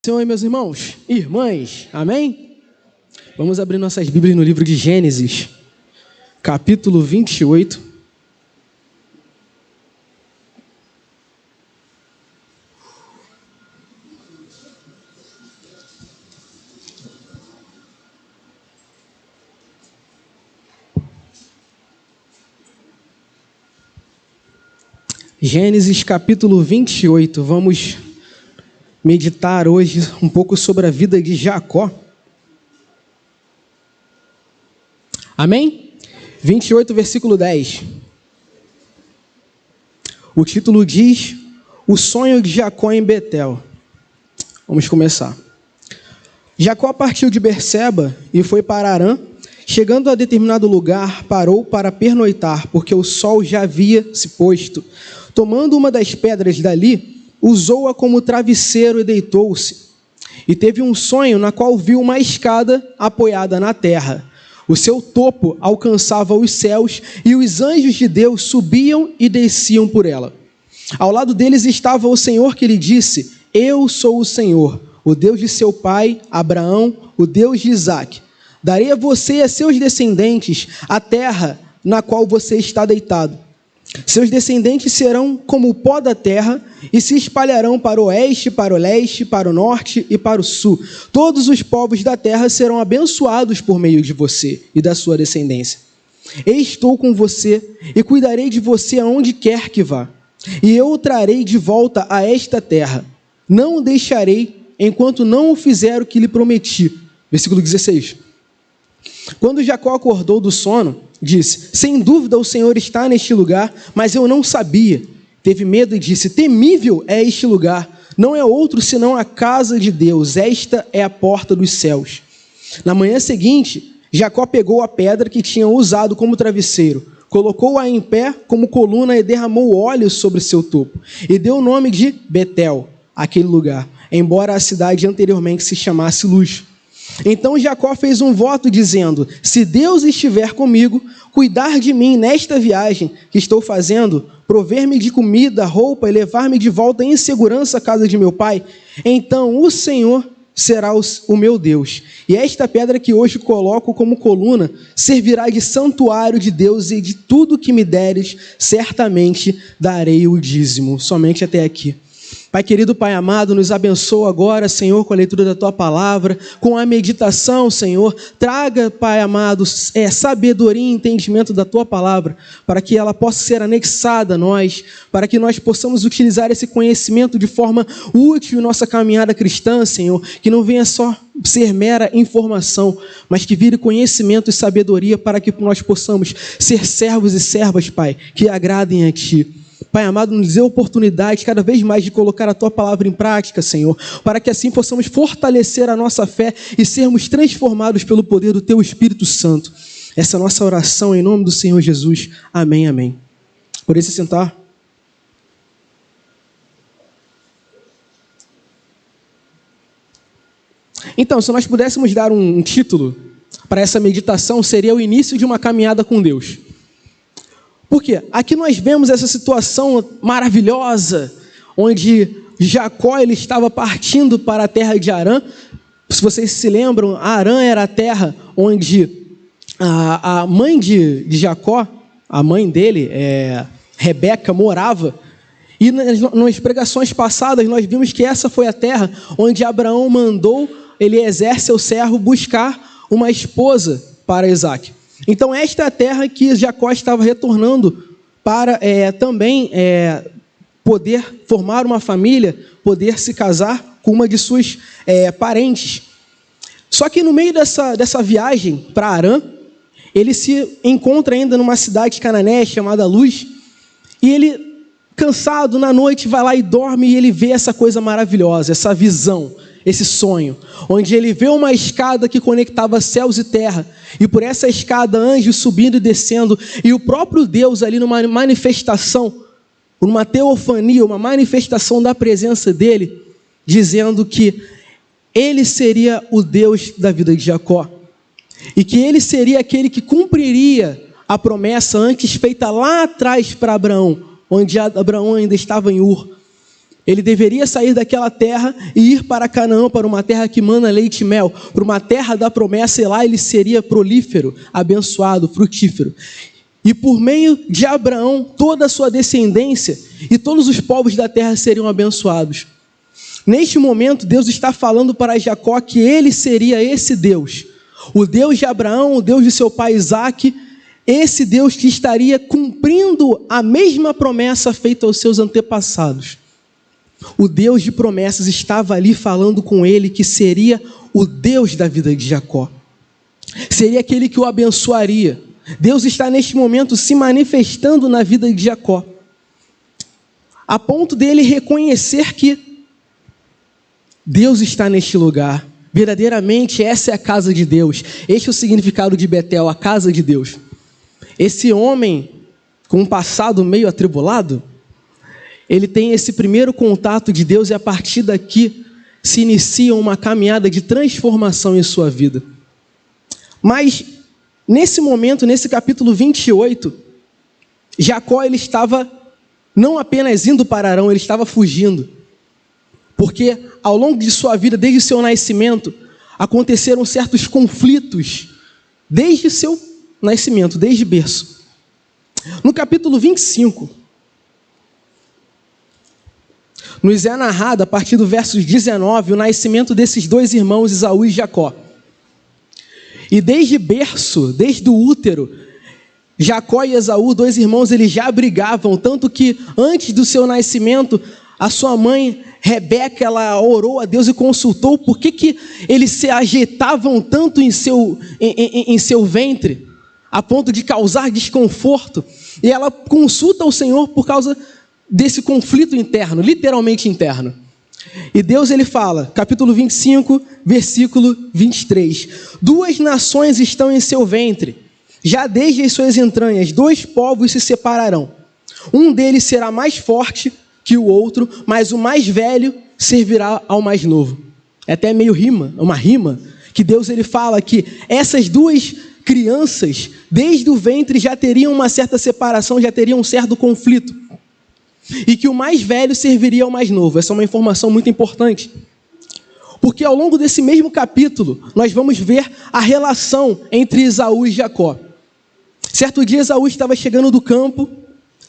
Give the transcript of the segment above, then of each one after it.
Senhor e meus irmãos, irmãs, amém? Vamos abrir nossas Bíblias no livro de Gênesis, capítulo 28. Gênesis, capítulo 28, vamos meditar hoje um pouco sobre a vida de Jacó. Amém? 28, versículo 10. O título diz: O sonho de Jacó em Betel. Vamos começar. Jacó partiu de Berseba e foi para Harã. Chegando a determinado lugar, parou para pernoitar, porque o sol já havia se posto. Tomando uma das pedras dali, usou-a como travesseiro e deitou-se. E teve um sonho na qual viu uma escada apoiada na terra. O seu topo alcançava os céus e os anjos de Deus subiam e desciam por ela. Ao lado deles estava o Senhor que lhe disse: Eu sou o Senhor, o Deus de seu pai Abraão, o Deus de Isaque. Darei a você e a seus descendentes a terra na qual você está deitado. Seus descendentes serão como o pó da terra e se espalharão para o oeste, para o leste, para o norte e para o sul. Todos os povos da terra serão abençoados por meio de você e da sua descendência. Estou com você e cuidarei de você aonde quer que vá. E eu o trarei de volta a esta terra. Não o deixarei enquanto não o fizer o que lhe prometi. Versículo 16. Quando Jacó acordou do sono, disse: Sem dúvida o Senhor está neste lugar, mas eu não sabia. Teve medo e disse: Temível é este lugar, não é outro senão a casa de Deus, esta é a porta dos céus. Na manhã seguinte, Jacó pegou a pedra que tinha usado como travesseiro, colocou-a em pé como coluna e derramou óleo sobre seu topo, e deu o nome de Betel, aquele lugar, embora a cidade anteriormente se chamasse Luz. Então Jacó fez um voto dizendo: Se Deus estiver comigo, cuidar de mim nesta viagem que estou fazendo, prover-me de comida, roupa e levar-me de volta em segurança à casa de meu pai, então o Senhor será o meu Deus. E esta pedra que hoje coloco como coluna servirá de santuário de Deus, e de tudo que me deres, certamente darei o dízimo. Somente até aqui. Pai querido, Pai amado, nos abençoa agora, Senhor, com a leitura da Tua Palavra, com a meditação, Senhor. Traga, Pai amado, sabedoria e entendimento da Tua Palavra, para que ela possa ser anexada a nós, para que nós possamos utilizar esse conhecimento de forma útil em nossa caminhada cristã, Senhor, que não venha só ser mera informação, mas que vire conhecimento e sabedoria para que nós possamos ser servos e servas, Pai, que agradem a Ti. Pai amado, nos dê oportunidade cada vez mais de colocar a Tua Palavra em prática, Senhor, para que assim possamos fortalecer a nossa fé e sermos transformados pelo poder do Teu Espírito Santo. Essa é a nossa oração em nome do Senhor Jesus. Amém, amém. Por se sentar. Então, se nós pudéssemos dar um título para essa meditação, seria o início de uma caminhada com Deus. Por quê? Aqui nós vemos essa situação maravilhosa, onde Jacó ele estava partindo para a terra de Harã. Se vocês se lembram, Harã era a terra onde a mãe de Jacó, a mãe dele, Rebeca, morava. E nas pregações passadas nós vimos que essa foi a terra onde Abraão mandou Eliezer, seu servo, buscar uma esposa para Isaque. Então esta é a terra que Jacó estava retornando para também poder formar uma família, poder se casar com uma de suas parentes. Só que no meio dessa viagem para Harã, ele se encontra ainda numa cidade cananeia chamada Luz, e ele, cansado na noite, vai lá e dorme, e ele vê essa coisa maravilhosa, essa visão, esse sonho, onde ele vê uma escada que conectava céus e terra, e por essa escada anjos subindo e descendo, e o próprio Deus ali numa manifestação, numa teofania, uma manifestação da presença dele, dizendo que ele seria o Deus da vida de Jacó, e que ele seria aquele que cumpriria a promessa antes feita lá atrás para Abraão, onde Abraão ainda estava em Ur. Ele deveria sair daquela terra e ir para Canaã, para uma terra que mana leite e mel, para uma terra da promessa, e lá ele seria prolífero, abençoado, frutífero. E por meio de Abraão, toda a sua descendência e todos os povos da terra seriam abençoados. Neste momento, Deus está falando para Jacó que ele seria esse Deus. O Deus de Abraão, o Deus de seu pai Isaque, esse Deus que estaria cumprindo a mesma promessa feita aos seus antepassados. O Deus de promessas estava ali falando com ele que seria o Deus da vida de Jacó. Seria aquele que o abençoaria. Deus está neste momento se manifestando na vida de Jacó, a ponto dele reconhecer que Deus está neste lugar. Verdadeiramente essa é a casa de Deus. Este é o significado de Betel, a casa de Deus. Esse homem com um passado meio atribulado, ele tem esse primeiro contato de Deus e a partir daqui se inicia uma caminhada de transformação em sua vida. Mas nesse momento, nesse capítulo 28, Jacó ele estava não apenas indo para Harã, ele estava fugindo. Porque ao longo de sua vida, desde o seu nascimento, aconteceram certos conflitos, desde seu nascimento, desde berço. No capítulo 25, nos é narrado, a partir do verso 19, o nascimento desses dois irmãos, Esaú e Jacó. E desde berço, desde o útero, Jacó e Esaú, dois irmãos, eles já brigavam, tanto que antes do seu nascimento, a sua mãe, Rebeca, ela orou a Deus e consultou por que eles se agitavam tanto em seu ventre, a ponto de causar desconforto. E ela consulta o Senhor por causa desse conflito interno, literalmente interno. E Deus ele fala, capítulo 25, versículo 23. Duas nações estão em seu ventre, já desde as suas entranhas, dois povos se separarão. Um deles será mais forte que o outro, mas o mais velho servirá ao mais novo. É até meio uma rima, que Deus ele fala que essas duas crianças, desde o ventre, já teriam uma certa separação, já teriam um certo conflito. E que o mais velho serviria ao mais novo. Essa é uma informação muito importante. Porque ao longo desse mesmo capítulo, nós vamos ver a relação entre Esaú e Jacó. Certo dia, Esaú estava chegando do campo,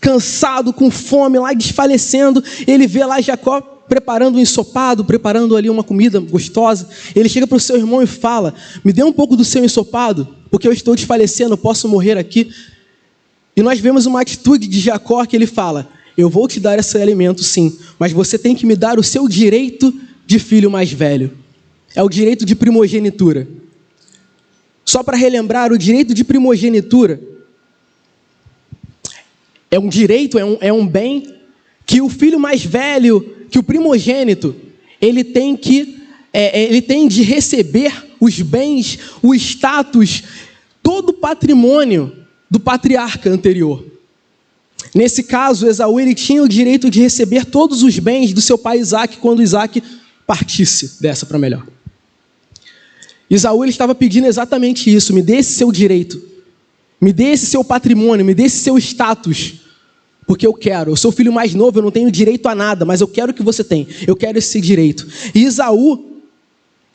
cansado, com fome, lá desfalecendo. Ele vê lá Jacó preparando um ensopado, preparando ali uma comida gostosa. Ele chega para o seu irmão e fala: me dê um pouco do seu ensopado, porque eu estou desfalecendo, eu posso morrer aqui. E nós vemos uma atitude de Jacó que ele fala: eu vou te dar esse alimento sim, mas você tem que me dar o seu direito de filho mais velho. É o direito de primogenitura. Só para relembrar, o direito de primogenitura é um direito, é um bem que o filho mais velho, que o primogênito, ele tem de receber os bens, o status, todo o patrimônio do patriarca anterior. Nesse caso, Esaú ele tinha o direito de receber todos os bens do seu pai Isaque quando Isaque partisse dessa para melhor. Esaú ele estava pedindo exatamente isso: me dê esse seu direito, me dê esse seu patrimônio, me dê esse seu status, porque eu sou o filho mais novo, eu não tenho direito a nada, mas eu quero que você tenha, eu quero esse direito. E Esaú,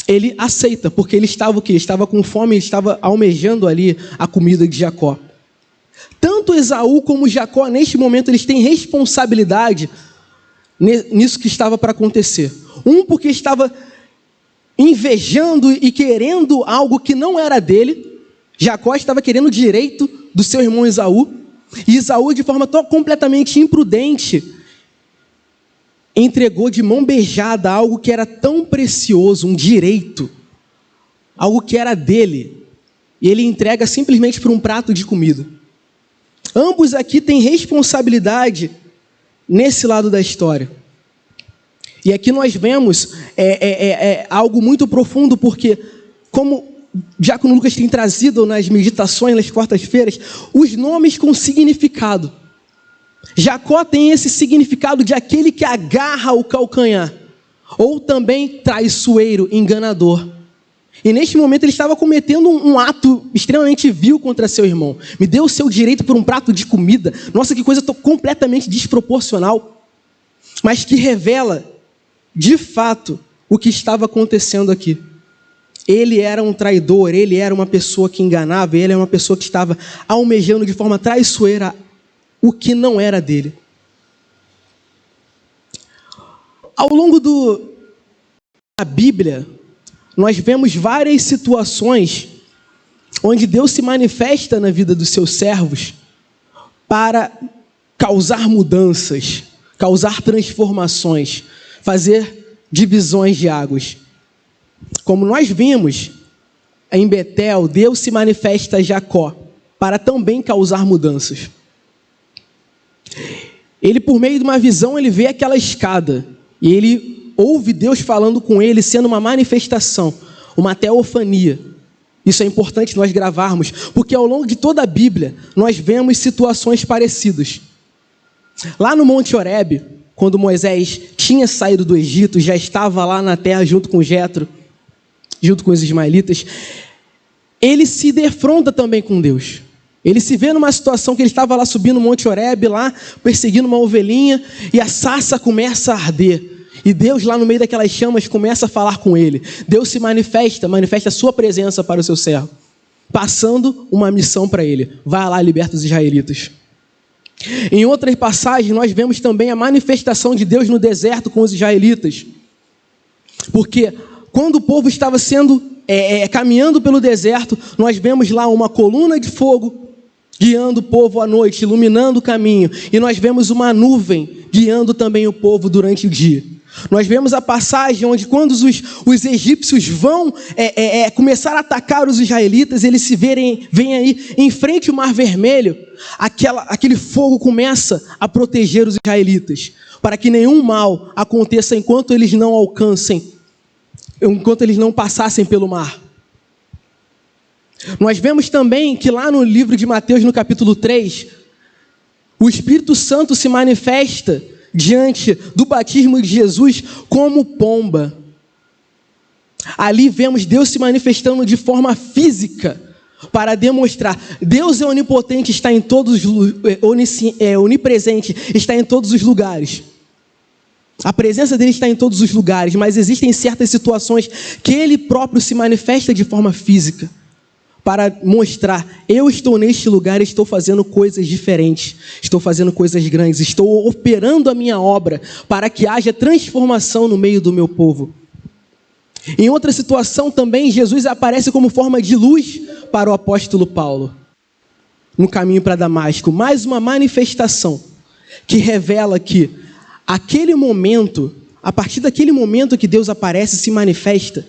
ele aceita, porque ele estava o quê? Estava com fome, ele estava almejando ali a comida de Jacó. Tanto Esaú como Jacó, neste momento, eles têm responsabilidade nisso que estava para acontecer. Um porque estava invejando e querendo algo que não era dele. Jacó estava querendo o direito do seu irmão Esaú. E Esaú, de forma completamente imprudente, entregou de mão beijada algo que era tão precioso, um direito, algo que era dele. E ele entrega simplesmente por um prato de comida. Ambos aqui têm responsabilidade nesse lado da história. E aqui nós vemos algo muito profundo, porque, como o Diácono Lucas tem trazido nas meditações, nas quartas-feiras, os nomes com significado. Jacó tem esse significado de aquele que agarra o calcanhar, ou também traiçoeiro, enganador. E neste momento ele estava cometendo um ato extremamente vil contra seu irmão. Me deu o seu direito por um prato de comida. Nossa, que coisa completamente desproporcional. mas que revela, de fato, o que estava acontecendo aqui. Ele era um traidor, ele era uma pessoa que enganava, ele era uma pessoa que estava almejando de forma traiçoeira o que não era dele. Ao longo da Bíblia, nós vemos várias situações onde Deus se manifesta na vida dos seus servos para causar mudanças, causar transformações, fazer divisões de águas. Como nós vimos em Betel, Deus se manifesta a Jacó para também causar mudanças. Ele, por meio de uma visão, ele vê aquela escada e ele ouve Deus falando com ele, sendo uma manifestação, uma teofania. Isso é importante nós gravarmos, porque ao longo de toda a Bíblia, nós vemos situações parecidas. Lá no Monte Horebe, quando Moisés tinha saído do Egito, já estava lá na terra junto com Jetro, junto com os ismaelitas, ele se defronta também com Deus. Ele se vê numa situação que ele estava lá subindo o Monte Horebe, lá perseguindo uma ovelhinha, e a sarça começa a arder. E Deus lá no meio daquelas chamas começa a falar com ele. Deus se manifesta a sua presença para o seu servo, passando uma missão para ele. Vai lá, liberta os israelitas. Em outras passagens nós vemos também a manifestação de Deus no deserto com os israelitas. Porque quando o povo estava caminhando pelo deserto, nós vemos lá uma coluna de fogo guiando o povo à noite, iluminando o caminho. E nós vemos uma nuvem guiando também o povo durante o dia. Nós vemos a passagem onde quando os egípcios vão começar a atacar os israelitas, eles vêm aí em frente ao Mar Vermelho, aquele fogo começa a proteger os israelitas, para que nenhum mal aconteça enquanto eles não passassem pelo mar. Nós vemos também que lá no livro de Mateus, no capítulo 3, o Espírito Santo se manifesta diante do batismo de Jesus como pomba. Ali vemos Deus se manifestando de forma física para demonstrar. Deus é onipotente, está em todos, onipresente, está em todos os lugares. A presença dele está em todos os lugares, mas existem certas situações que ele próprio se manifesta de forma física para mostrar: eu estou neste lugar, estou fazendo coisas diferentes, estou fazendo coisas grandes, estou operando a minha obra para que haja transformação no meio do meu povo. Em outra situação também, Jesus aparece como forma de luz para o apóstolo Paulo, no caminho para Damasco. Mais uma manifestação que revela que aquele momento, a partir daquele momento que Deus aparece e se manifesta,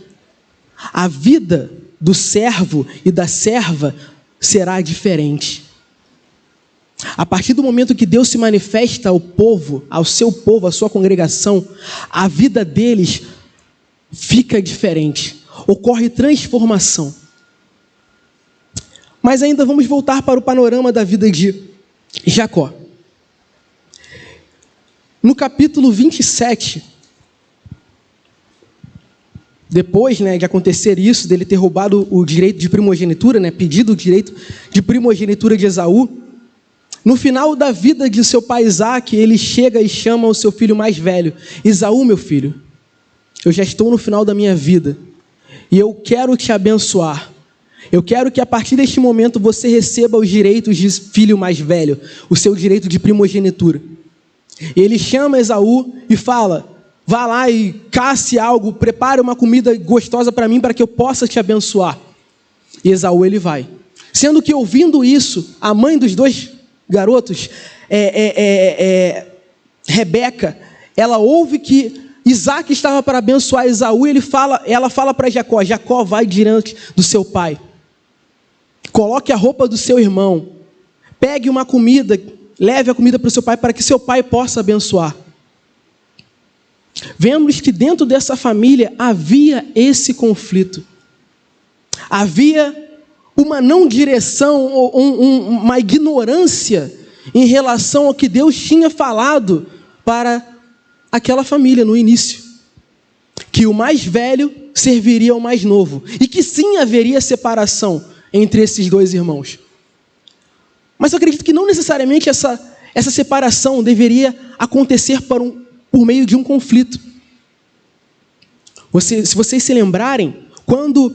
a vida do servo e da serva será diferente. A partir do momento que Deus se manifesta ao povo, ao seu povo, à sua congregação, a vida deles fica diferente, ocorre transformação. Mas ainda vamos voltar para o panorama da vida de Jacó. No capítulo 27, depois de acontecer isso, dele ter roubado o direito de primogenitura, pedido o direito de primogenitura de Esaú, no final da vida de seu pai Isaque, ele chega e chama o seu filho mais velho: Esaú, meu filho, eu já estou no final da minha vida e eu quero te abençoar. Eu quero que a partir deste momento você receba os direitos de filho mais velho, o seu direito de primogenitura. Ele chama Esaú e fala: vá lá e casse algo, prepare uma comida gostosa para mim, para que eu possa te abençoar. E Esaú, ele vai. Sendo que, ouvindo isso, a mãe dos dois garotos, Rebeca, ela ouve que Isaque estava para abençoar Esaú, e ela fala para Jacó: Jacó, vai diante do seu pai, coloque a roupa do seu irmão, pegue uma comida, leve a comida para o seu pai, para que seu pai possa abençoar. Vemos que dentro dessa família havia esse conflito. Havia uma não direção, uma ignorância em relação ao que Deus tinha falado para aquela família no início. Que o mais velho serviria ao mais novo. E que sim haveria separação entre esses dois irmãos. Mas eu acredito que não necessariamente essa separação deveria acontecer por meio de um conflito. Se vocês se lembrarem, quando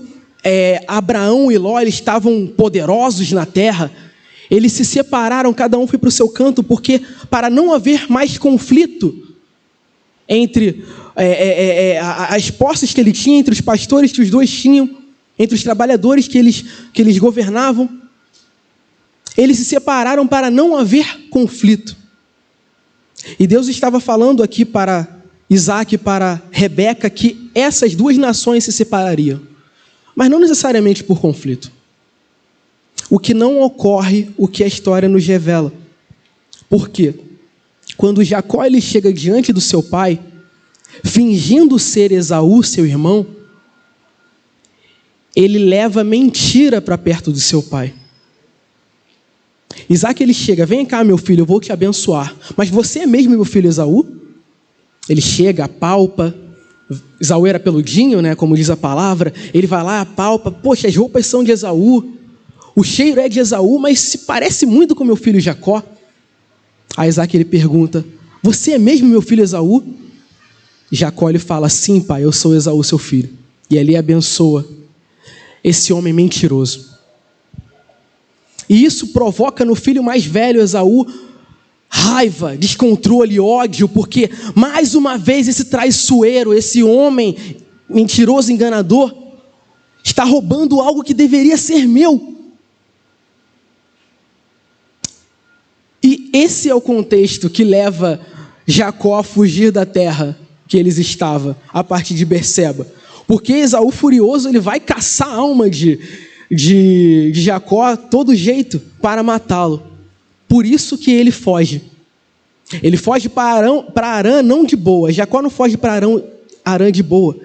Abraão e Ló eles estavam poderosos na terra, eles se separaram, cada um foi para o seu canto, porque para não haver mais conflito entre as posses que ele tinha, entre os pastores que os dois tinham, entre os trabalhadores que eles governavam, eles se separaram para não haver conflito. E Deus estava falando aqui para Isaac e para Rebeca que essas duas nações se separariam, mas não necessariamente por conflito. O que não ocorre, o que a história nos revela. Por quê? Quando Jacó ele chega diante do seu pai, fingindo ser Esaú, seu irmão, ele leva mentira para perto do seu pai. Isaac ele chega, vem cá meu filho, eu vou te abençoar. Mas você é mesmo meu filho Esaú? Ele chega, apalpa. Esaú era peludinho, né, como diz a palavra. Ele vai lá, apalpa. Poxa, as roupas são de Esaú. O cheiro é de Esaú, mas se parece muito com meu filho Jacó. Aí Isaac ele pergunta, você é mesmo meu filho Esaú? Jacó ele fala, sim pai, eu sou Esaú seu filho. E ali abençoa esse homem mentiroso. E isso provoca no filho mais velho, Esaú, raiva, descontrole, ódio, porque mais uma vez esse traiçoeiro, esse homem mentiroso, enganador, está roubando algo que deveria ser meu. E esse é o contexto que leva Jacó a fugir da terra que eles estavam, a partir de Berseba. Porque Esaú furioso, ele vai caçar a alma de Jacó a todo jeito para matá-lo. Por isso que ele foge. Ele foge para Harã não de boa. Jacó não foge para Harã de boa,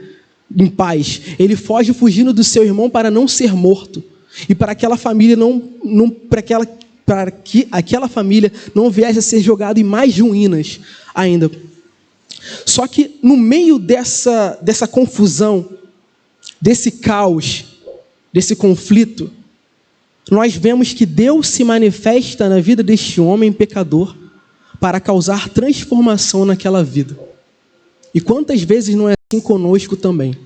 em paz. Ele foge fugindo do seu irmão para não ser morto. E para aquela família para que aquela família não viesse a ser jogada em mais ruínas ainda. Só que no meio dessa confusão, desse caos, desse conflito, nós vemos que Deus se manifesta na vida deste homem pecador para causar transformação naquela vida. E quantas vezes não é assim conosco também?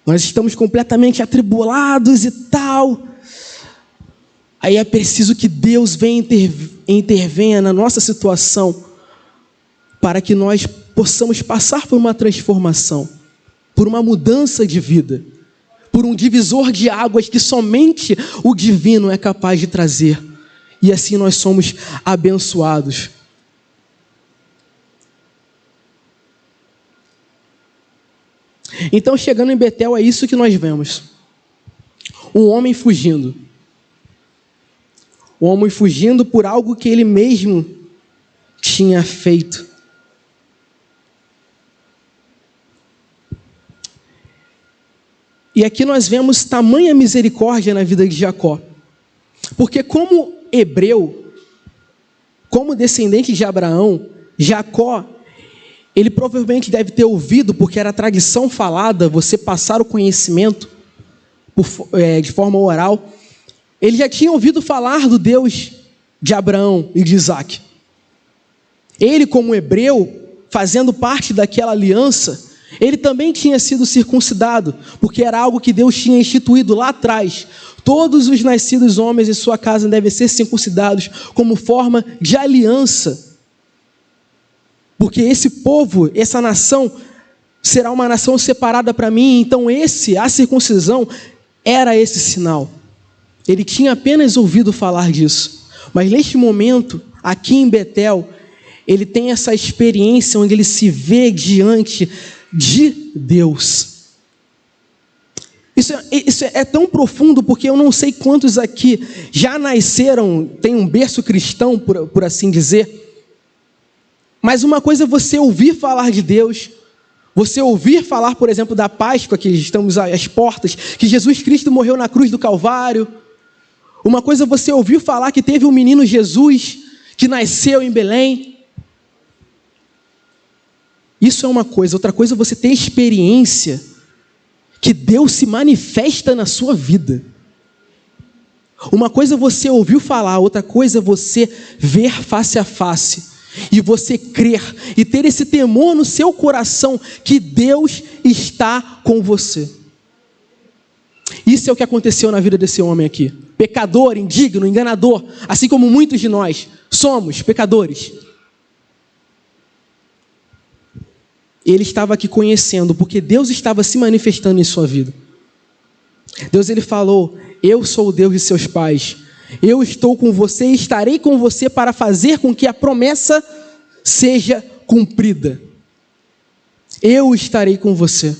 Nós estamos completamente atribulados e tal. Aí é preciso que Deus venha intervenha na nossa situação para que nós possamos passar por uma transformação, por uma mudança de vida, por um divisor de águas que somente o divino é capaz de trazer. E assim nós somos abençoados. Então, chegando em Betel, é isso que nós vemos. Um homem fugindo. Um homem fugindo por algo que ele mesmo tinha feito. E aqui nós vemos tamanha misericórdia na vida de Jacó. Porque como hebreu, como descendente de Abraão, Jacó, ele provavelmente deve ter ouvido, porque era tradição falada, você passar o conhecimento de forma oral. Ele já tinha ouvido falar do Deus de Abraão e de Isaac. Ele, como hebreu, fazendo parte daquela aliança, ele também tinha sido circuncidado, porque era algo que Deus tinha instituído lá atrás. Todos os nascidos homens em sua casa devem ser circuncidados como forma de aliança. Porque esse povo, essa nação, será uma nação separada para mim. Então a circuncisão era esse sinal. Ele tinha apenas ouvido falar disso. Mas neste momento, aqui em Betel, ele tem essa experiência onde ele se vê diante de Deus. Isso é tão profundo, porque eu não sei quantos aqui já nasceram, tem um berço cristão, por assim dizer. Mas uma coisa é você ouvir falar de Deus, você ouvir falar, por exemplo, da Páscoa, que estamos às portas, que Jesus Cristo morreu na cruz do Calvário. Uma coisa é você ouvir falar que teve um menino Jesus, que nasceu em Belém. Isso é uma coisa. Outra coisa é você ter experiência que Deus se manifesta na sua vida. Uma coisa é você ouvir falar, outra coisa é você ver face a face e você crer e ter esse temor no seu coração que Deus está com você. Isso é o que aconteceu na vida desse homem aqui. Pecador, indigno, enganador, assim como muitos de nós somos pecadores. Ele estava aqui conhecendo, porque Deus estava se manifestando em sua vida. Deus, ele falou: eu sou o Deus de seus pais, eu estou com você e estarei com você para fazer com que a promessa seja cumprida. Eu estarei com você.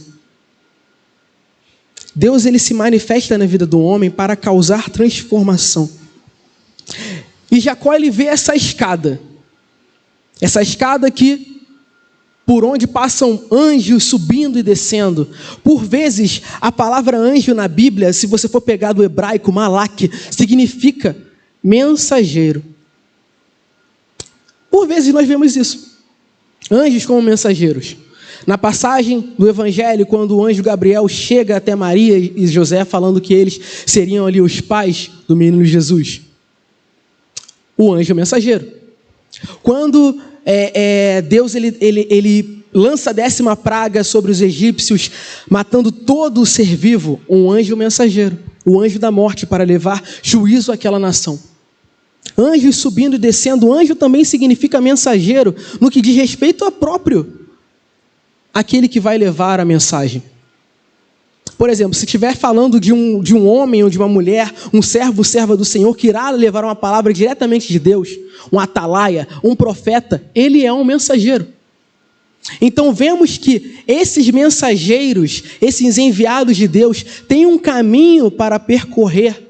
Deus, ele se manifesta na vida do homem para causar transformação. E Jacó, ele vê essa escada que por onde passam anjos subindo e descendo. Por vezes, a palavra anjo na Bíblia, se você for pegar do hebraico, malak, significa mensageiro. Por vezes nós vemos isso. Anjos como mensageiros. Na passagem do Evangelho, quando o anjo Gabriel chega até Maria e José, falando que eles seriam ali os pais do menino Jesus. O anjo mensageiro. Quando Deus ele lança a 10ª praga sobre os egípcios, matando todo o ser vivo, um anjo mensageiro, o anjo da morte, para levar juízo àquela nação. Anjos subindo e descendo. Anjo também significa mensageiro, no que diz respeito a próprio aquele que vai levar a mensagem. Por exemplo, se estiver falando de um homem ou de uma mulher, um servo, serva do Senhor, que irá levar uma palavra diretamente de Deus, um atalaia, um profeta, ele é um mensageiro. Então vemos que esses mensageiros, esses enviados de Deus, têm um caminho para percorrer,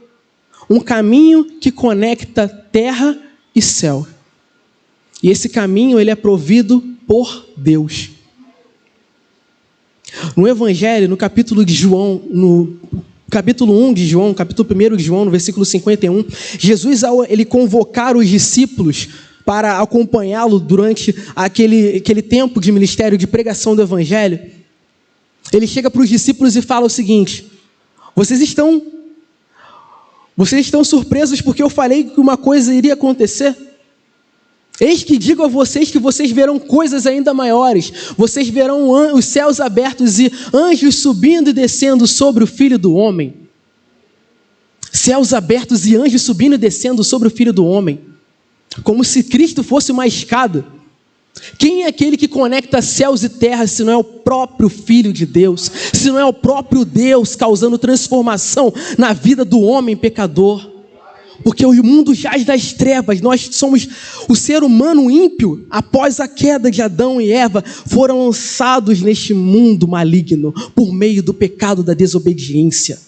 um caminho que conecta terra e céu. E esse caminho, ele é provido por Deus. No Evangelho, no capítulo de João, no capítulo 1 de João, capítulo 1 de João, no versículo 51, Jesus, ao ele convocar os discípulos para acompanhá-lo durante aquele tempo de ministério, de pregação do Evangelho, ele chega para os discípulos e fala o seguinte: vocês estão surpresos porque eu falei que uma coisa iria acontecer? Eis que digo a vocês que vocês verão coisas ainda maiores. Vocês verão os céus abertos e anjos subindo e descendo sobre o Filho do Homem. Céus abertos e anjos subindo e descendo sobre o Filho do Homem. Como se Cristo fosse uma escada. Quem é aquele que conecta céus e terra se não é o próprio Filho de Deus? Se não é o próprio Deus causando transformação na vida do homem pecador? Porque o mundo jaz das trevas, nós somos o ser humano ímpio. Após a queda de Adão e Eva, foram lançados neste mundo maligno por meio do pecado da desobediência,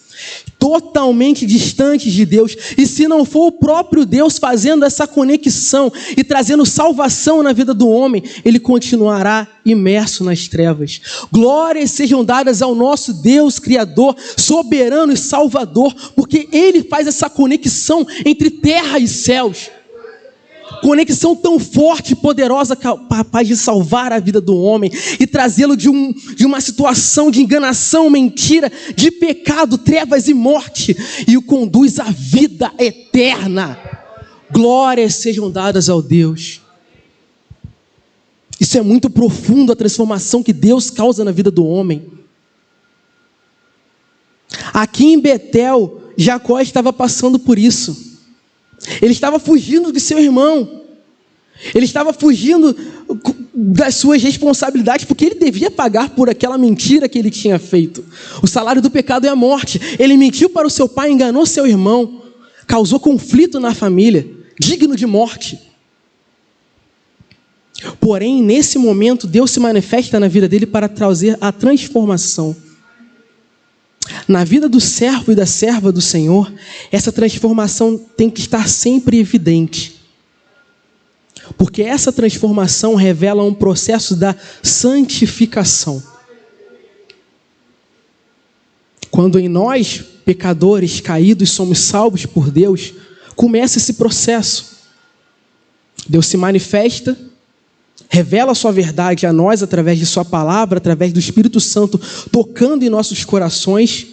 totalmente distantes de Deus. E se não for o próprio Deus fazendo essa conexão e trazendo salvação na vida do homem, ele continuará imerso nas trevas. Glórias sejam dadas ao nosso Deus Criador, soberano e Salvador, porque Ele faz essa conexão entre terra e céus. Conexão tão forte e poderosa, capaz de salvar a vida do homem e trazê-lo de uma situação de enganação, mentira, de pecado, trevas e morte, e o conduz à vida eterna. Glórias sejam dadas ao Deus. Isso é muito profundo, a transformação que Deus causa na vida do homem. Aqui em Betel, Jacó estava passando por isso. Ele estava fugindo de seu irmão. Ele estava fugindo das suas responsabilidades, porque ele devia pagar por aquela mentira que ele tinha feito. O salário do pecado é a morte. Ele mentiu para o seu pai, enganou seu irmão, causou conflito na família, digno de morte. Porém, nesse momento, Deus se manifesta na vida dele para trazer a transformação. Na vida do servo e da serva do Senhor, essa transformação tem que estar sempre evidente. Porque essa transformação revela um processo da santificação. Quando em nós, pecadores caídos, somos salvos por Deus, começa esse processo. Deus se manifesta, revela a sua verdade a nós através de sua palavra, através do Espírito Santo tocando em nossos corações,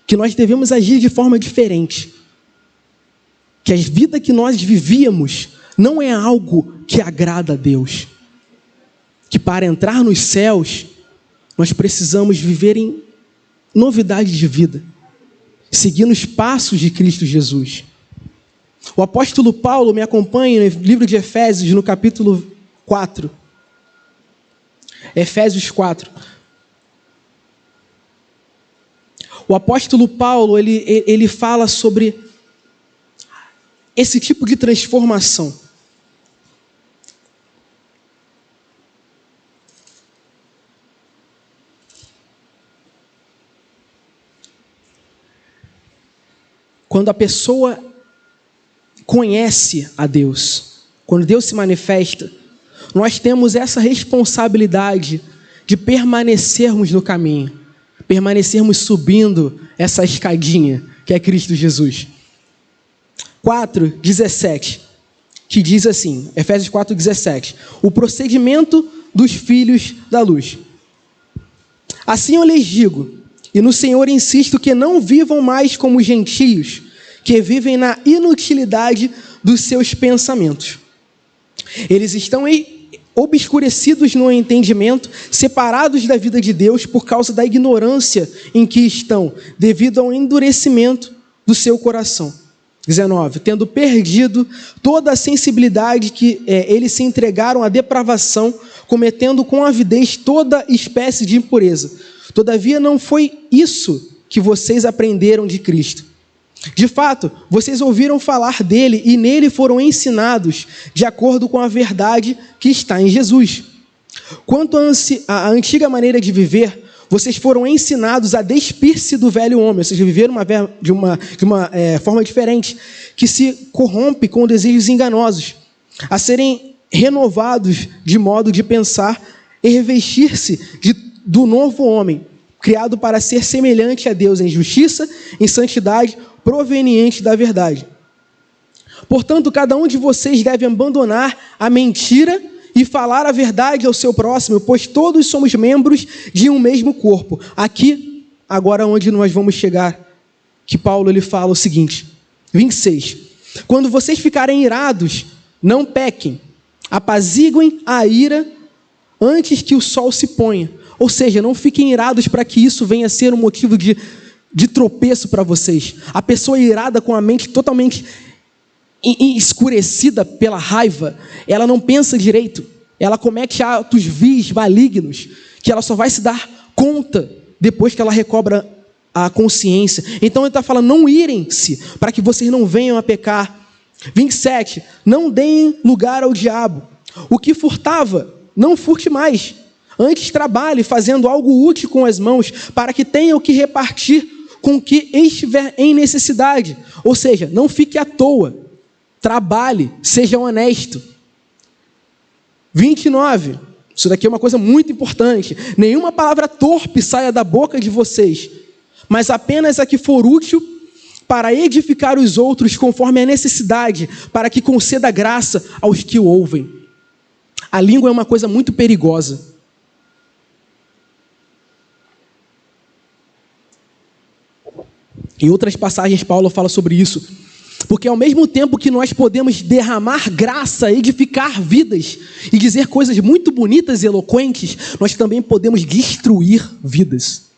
que nós devemos agir de forma diferente. Que a vida que nós vivíamos não é algo que agrada a Deus. Que para entrar nos céus, nós precisamos viver em novidade de vida, seguindo os passos de Cristo Jesus. O apóstolo Paulo me acompanha no livro de Efésios, no capítulo 4. Efésios 4. O apóstolo Paulo, ele fala sobre esse tipo de transformação. Quando a pessoa conhece a Deus, quando Deus se manifesta, nós temos essa responsabilidade de permanecermos no caminho, permanecermos subindo essa escadinha que é Cristo Jesus. 4:17, que diz assim, Efésios 4:17, o procedimento dos filhos da luz. Assim eu lhes digo, e no Senhor insisto, que não vivam mais como gentios, que vivem na inutilidade dos seus pensamentos. Eles estão obscurecidos no entendimento, separados da vida de Deus por causa da ignorância em que estão, devido ao endurecimento do seu coração. 19. Tendo perdido toda a sensibilidade que eles se entregaram à depravação, cometendo com avidez toda espécie de impureza. Todavia não foi isso que vocês aprenderam de Cristo. De fato, vocês ouviram falar dele e nele foram ensinados de acordo com a verdade que está em Jesus. Quanto à antiga maneira de viver, vocês foram ensinados a despir-se do velho homem, ou seja, viver de uma forma diferente, que se corrompe com desejos enganosos, a serem renovados de modo de pensar e revestir-se do novo homem, criado para ser semelhante a Deus em justiça, em santidade, proveniente da verdade. Portanto, cada um de vocês deve abandonar a mentira e falar a verdade ao seu próximo, pois todos somos membros de um mesmo corpo. Aqui, agora onde nós vamos chegar, que Paulo ele fala o seguinte, 26. Quando vocês ficarem irados, não pequem, apaziguem a ira antes que o sol se ponha. Ou seja, não fiquem irados para que isso venha a ser um motivo de tropeço para vocês. A pessoa irada com a mente totalmente escurecida pela raiva, ela não pensa direito, ela comete atos vis, malignos, que ela só vai se dar conta depois que ela recobra a consciência. Então ele está falando, não irem-se, para que vocês não venham a pecar. 27, não deem lugar ao diabo. O que furtava, não furte mais. Antes trabalhe fazendo algo útil com as mãos, para que tenha o que repartir com o que estiver em necessidade. Ou seja, não fique à toa. Trabalhe, seja honesto. 29. Isso daqui é uma coisa muito importante. Nenhuma palavra torpe saia da boca de vocês, mas apenas a que for útil para edificar os outros conforme a necessidade, para que conceda graça aos que o ouvem. A língua é uma coisa muito perigosa. Em outras passagens, Paulo fala sobre isso. Porque ao mesmo tempo que nós podemos derramar graça, edificar vidas e dizer coisas muito bonitas e eloquentes, nós também podemos destruir vidas.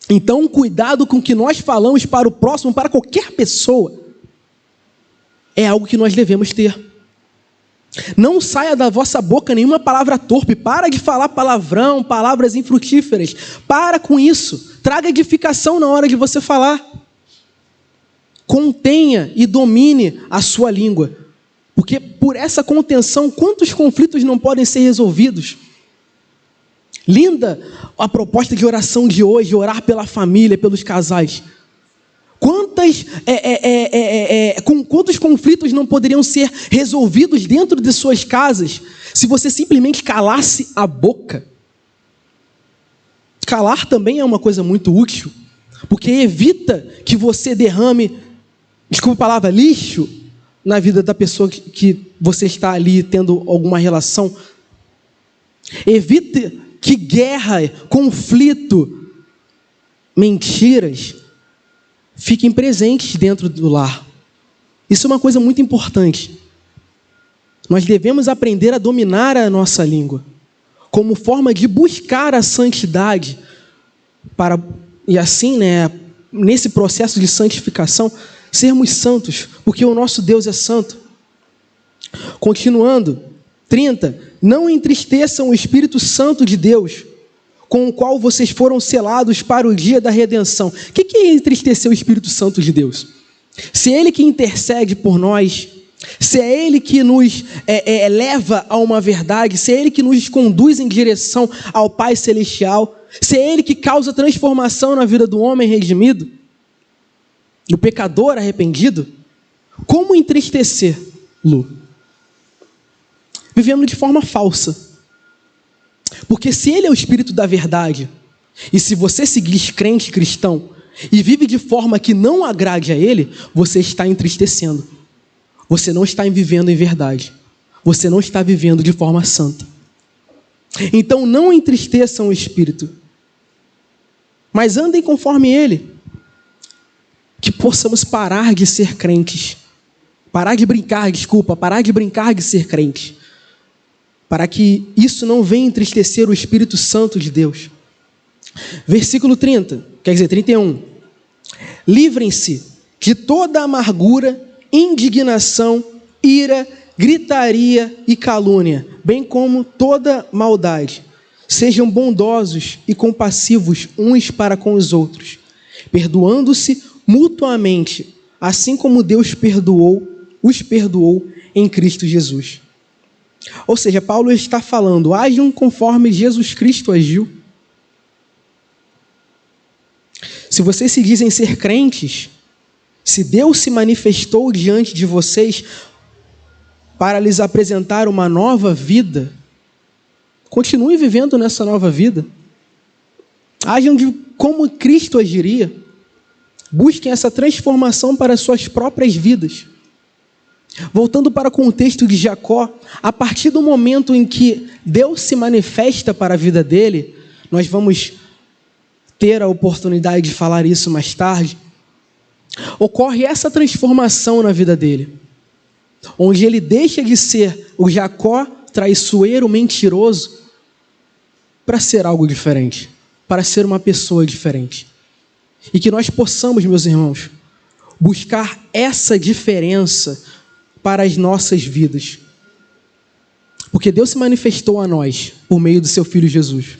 Então, cuidado com o que nós falamos para o próximo, para qualquer pessoa, é algo que nós devemos ter. Não saia da vossa boca nenhuma palavra torpe. Para de falar palavrão, palavras infrutíferas. Para com isso. Traga edificação na hora de você falar. Contenha e domine a sua língua. Porque por essa contenção, quantos conflitos não podem ser resolvidos? Linda a proposta de oração de hoje, orar pela família, pelos casais. Quantos conflitos não poderiam ser resolvidos dentro de suas casas se você simplesmente calasse a boca? Calar também é uma coisa muito útil, porque evita que você derrame, desculpa a palavra, lixo na vida da pessoa que você está ali tendo alguma relação. Evita que guerra, conflito, mentiras fiquem presentes dentro do lar. Isso é uma coisa muito importante. Nós devemos aprender a dominar a nossa língua, como forma de buscar a santidade, e assim, nesse processo de santificação, sermos santos, porque o nosso Deus é santo. Continuando, 30, não entristeçam o Espírito Santo de Deus, com o qual vocês foram selados para o dia da redenção. O que é entristecer o Espírito Santo de Deus? Se é Ele que intercede por nós, se é Ele que nos leva a uma verdade, se é Ele que nos conduz em direção ao Pai Celestial, se é Ele que causa transformação na vida do homem redimido, do pecador arrependido, como entristecê-lo? Vivendo de forma falsa. Porque se Ele é o Espírito da verdade, e se você se diz crente cristão, e vive de forma que não agrade a Ele, você está entristecendo. Você não está vivendo em verdade. Você não está vivendo de forma santa. Então não entristeçam o Espírito, mas andem conforme Ele. Que possamos parar de ser crentes. Parar de brincar de ser crente. Para que isso não venha entristecer o Espírito Santo de Deus. Versículo 31. Livrem-se de toda amargura, indignação, ira, gritaria e calúnia, bem como toda maldade. Sejam bondosos e compassivos uns para com os outros, perdoando-se mutuamente, assim como Deus os perdoou em Cristo Jesus. Ou seja, Paulo está falando, ajam conforme Jesus Cristo agiu. Se vocês se dizem ser crentes, se Deus se manifestou diante de vocês para lhes apresentar uma nova vida, continue vivendo nessa nova vida. Ajam como Cristo agiria. Busquem essa transformação para suas próprias vidas. Voltando para o contexto de Jacó, a partir do momento em que Deus se manifesta para a vida dele, nós vamos ter a oportunidade de falar isso mais tarde, ocorre essa transformação na vida dele, onde ele deixa de ser o Jacó traiçoeiro, mentiroso, para ser algo diferente, para ser uma pessoa diferente. E que nós possamos, meus irmãos, buscar essa diferença para as nossas vidas. Porque Deus se manifestou a nós por meio do seu Filho Jesus.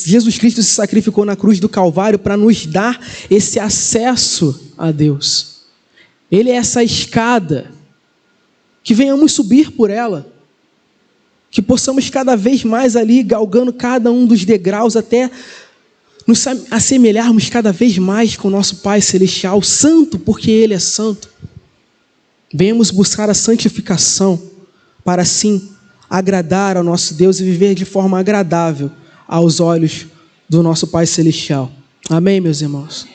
Jesus Cristo se sacrificou na cruz do Calvário para nos dar esse acesso a Deus. Ele é essa escada, que venhamos subir por ela, que possamos cada vez mais ali, galgando cada um dos degraus, até nos assemelharmos cada vez mais com o nosso Pai Celestial, santo porque Ele é santo. Venhamos buscar a santificação, para assim agradar ao nosso Deus e viver de forma agradável aos olhos do nosso Pai Celestial. Amém, meus irmãos?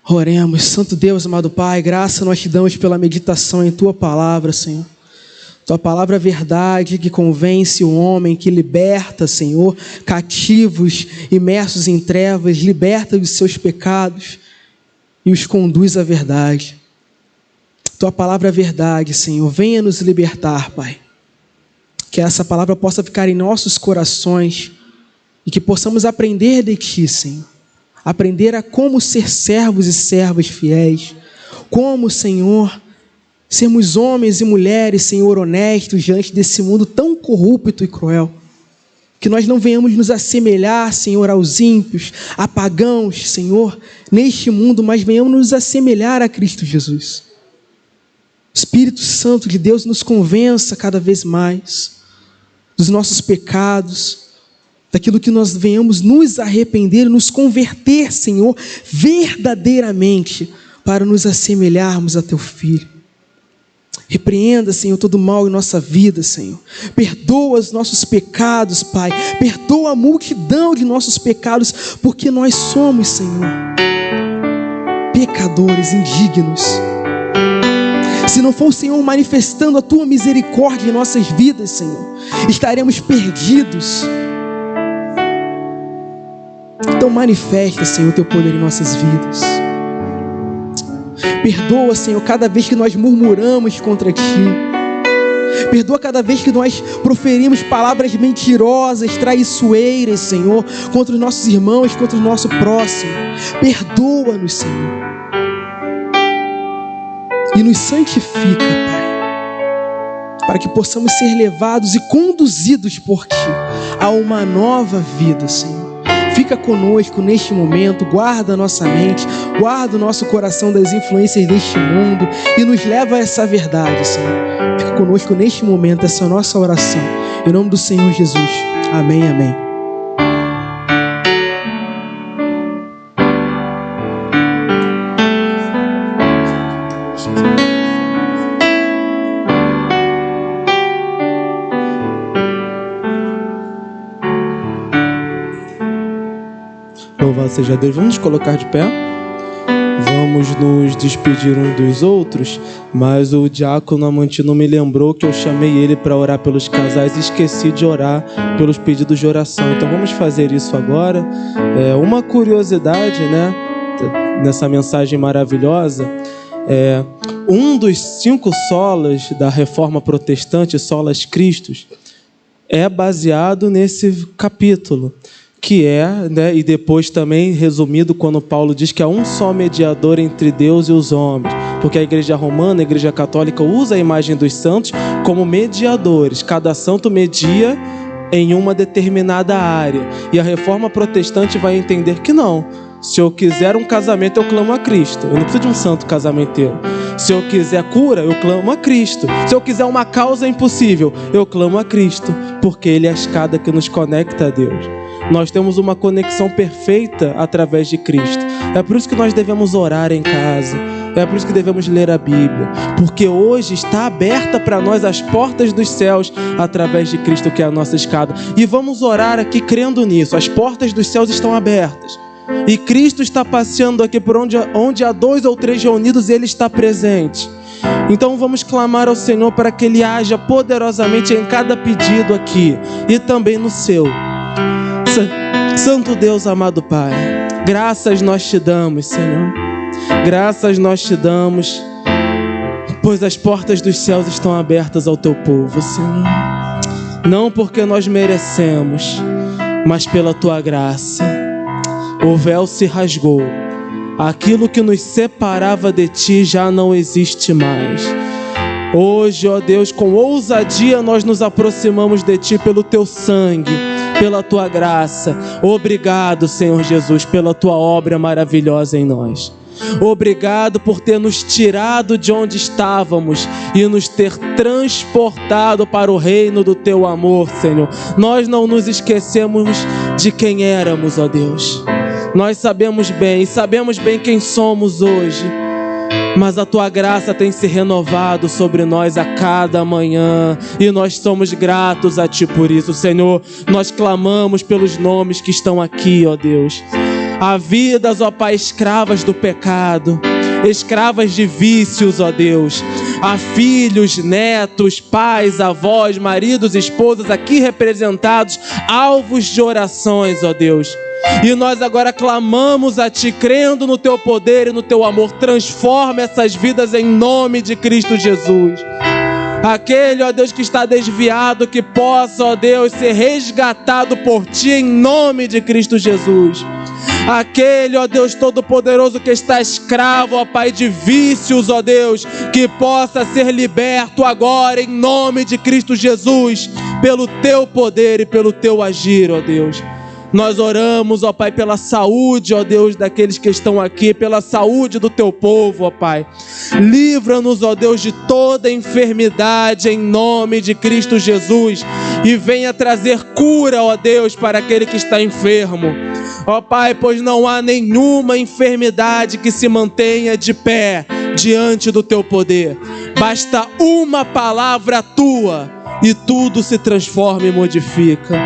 Oremos. Santo Deus, amado Pai, graça nós te damos pela meditação em Tua palavra, Senhor. Tua palavra é verdade, que convence o homem, que liberta, Senhor, cativos, imersos em trevas, liberta dos seus pecados e os conduz à verdade. Tua palavra é verdade, Senhor. Venha nos libertar, Pai. Que essa palavra possa ficar em nossos corações e que possamos aprender de Ti, Senhor. Aprender a como ser servos e servas fiéis. Como, Senhor, sermos homens e mulheres, Senhor, honestos diante desse mundo tão corrupto e cruel. Que nós não venhamos nos assemelhar, Senhor, aos ímpios, a pagãos, Senhor, neste mundo, mas venhamos nos assemelhar a Cristo Jesus. Espírito Santo de Deus nos convença cada vez mais dos nossos pecados, daquilo que nós venhamos nos arrepender, nos converter, Senhor, verdadeiramente, para nos assemelharmos a Teu Filho. Repreenda, Senhor, todo mal em nossa vida, Senhor. Perdoa os nossos pecados, Pai. Perdoa a multidão de nossos pecados, porque nós somos, Senhor, pecadores indignos. Se não for o Senhor manifestando a Tua misericórdia em nossas vidas, Senhor, estaremos perdidos. Então manifesta, Senhor, o Teu poder em nossas vidas. Perdoa, Senhor, cada vez que nós murmuramos contra Ti. Perdoa cada vez que nós proferimos palavras mentirosas, traiçoeiras, Senhor, contra os nossos irmãos, contra o nosso próximo. Perdoa-nos, Senhor. E nos santifica, Pai, para que possamos ser levados e conduzidos por Ti a uma nova vida, Senhor. Fica conosco neste momento, guarda a nossa mente, guarda o nosso coração das influências deste mundo e nos leva a essa verdade, Senhor. Fica conosco neste momento, essa é a nossa oração. Em nome do Senhor Jesus. Amém, amém. Louvado seja Deus. Vamos nos colocar de pé. Vamos nos despedir uns dos outros. Mas o diácono Amantino me lembrou que eu chamei ele para orar pelos casais e esqueci de orar pelos pedidos de oração. Então vamos fazer isso agora. Uma curiosidade, né, nessa mensagem maravilhosa, um dos 5 solas da Reforma Protestante, solas Christus, é baseado nesse capítulo, que né, e depois também resumido quando Paulo diz que há um só mediador entre Deus e os homens, porque a igreja romana, a igreja católica, usa a imagem dos santos como mediadores. Cada santo media em uma determinada área, e a Reforma Protestante vai entender que não. Se eu quiser um casamento, eu clamo a Cristo. Eu não preciso de um santo casamenteiro. Se eu quiser cura, eu clamo a Cristo. Se eu quiser uma causa impossível, eu clamo a Cristo, porque Ele é a escada que nos conecta a Deus. Nós temos uma conexão perfeita através de Cristo. É por isso que nós devemos orar em casa. É por isso que devemos ler a Bíblia. Porque hoje está aberta para nós as portas dos céus através de Cristo, que é a nossa escada. E vamos orar aqui crendo nisso. As portas dos céus estão abertas. E Cristo está passeando aqui por onde há 2 ou 3 reunidos, Ele está presente. Então vamos clamar ao Senhor para que Ele haja poderosamente em cada pedido aqui e também no seu. Santo Deus, amado Pai, graças nós te damos, Senhor. Graças nós te damos, pois as portas dos céus estão abertas ao teu povo, Senhor. Não porque nós merecemos, mas pela tua graça. O véu se rasgou. Aquilo que nos separava de ti já não existe mais. Hoje, ó Deus, com ousadia nós nos aproximamos de ti pelo teu sangue, pela tua graça. Obrigado, Senhor Jesus, pela tua obra maravilhosa em nós. Obrigado por ter nos tirado de onde estávamos e nos ter transportado para o reino do teu amor, Senhor. Nós não nos esquecemos de quem éramos, ó Deus. Nós sabemos bem quem somos hoje, mas a tua graça tem se renovado sobre nós a cada manhã, e nós somos gratos a ti por isso, Senhor. Nós clamamos pelos nomes que estão aqui, ó Deus. Há vidas, ó Pai, escravas do pecado, escravas de vícios, ó Deus. Há filhos, netos, pais, avós, maridos, esposas aqui representados, alvos de orações, ó Deus. E nós agora clamamos a ti, crendo no teu poder e no teu amor. Transforma essas vidas em nome de Cristo Jesus. Aquele, ó Deus, que está desviado, que possa, ó Deus, ser resgatado por ti em nome de Cristo Jesus. Aquele, ó Deus Todo-Poderoso, que está escravo, ó Pai, de vícios, ó Deus, que possa ser liberto agora em nome de Cristo Jesus, pelo teu poder e pelo teu agir, ó Deus. Nós oramos, ó Pai, pela saúde, ó Deus, daqueles que estão aqui, pela saúde do teu povo, ó Pai. Livra-nos, ó Deus, de toda enfermidade em nome de Cristo Jesus, e venha trazer cura, ó Deus, para aquele que está enfermo. Ó Pai, pois não há nenhuma enfermidade que se mantenha de pé diante do teu poder. Basta uma palavra tua e tudo se transforma e modifica.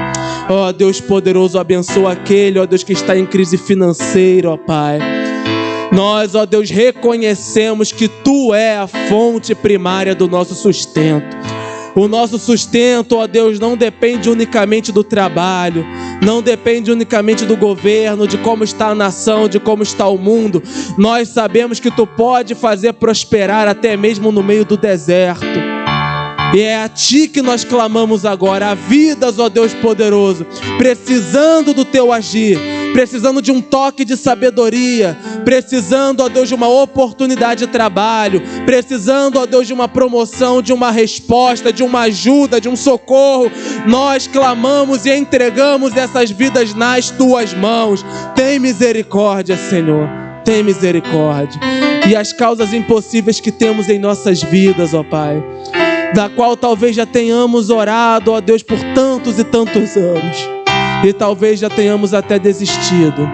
Ó Deus poderoso, abençoa aquele, ó Deus, que está em crise financeira, ó Pai. Nós, ó Deus, reconhecemos que tu é a fonte primária do nosso sustento. O nosso sustento, ó Deus, não depende unicamente do trabalho, não depende unicamente do governo, de como está a nação, de como está o mundo. Nós sabemos que Tu pode fazer prosperar até mesmo no meio do deserto. E é a Ti que nós clamamos agora, há vidas, ó Deus poderoso, precisando do Teu agir, precisando de um toque de sabedoria, precisando, ó Deus, de uma oportunidade de trabalho, precisando, ó Deus, de uma promoção, de uma resposta, de uma ajuda, de um socorro. Nós clamamos e entregamos essas vidas nas Tuas mãos. Tem misericórdia, Senhor, tem misericórdia. E as causas impossíveis que temos em nossas vidas, ó Pai, da qual talvez já tenhamos orado, ó Deus, por tantos e tantos anos, e talvez já tenhamos até desistido.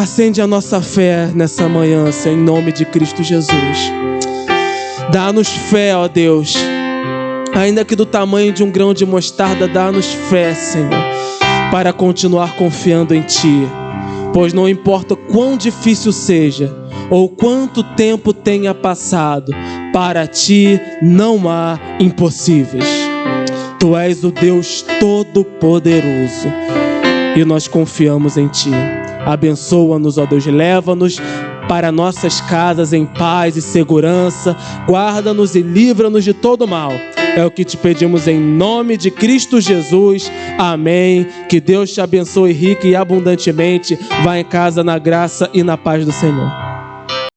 Acende a nossa fé nessa manhã, Senhor, em nome de Cristo Jesus. Dá-nos fé, ó Deus, ainda que do tamanho de um grão de mostarda, dá-nos fé, Senhor, para continuar confiando em Ti. Pois não importa quão difícil seja, ou quanto tempo tenha passado, para Ti não há impossíveis. Tu és o Deus Todo-Poderoso e nós confiamos em Ti. Abençoa-nos, ó Deus, leva-nos para nossas casas em paz e segurança, guarda-nos e livra-nos de todo mal. É o que te pedimos em nome de Cristo Jesus. Amém. Que Deus te abençoe rica e abundantemente. Vá em casa na graça e na paz do Senhor.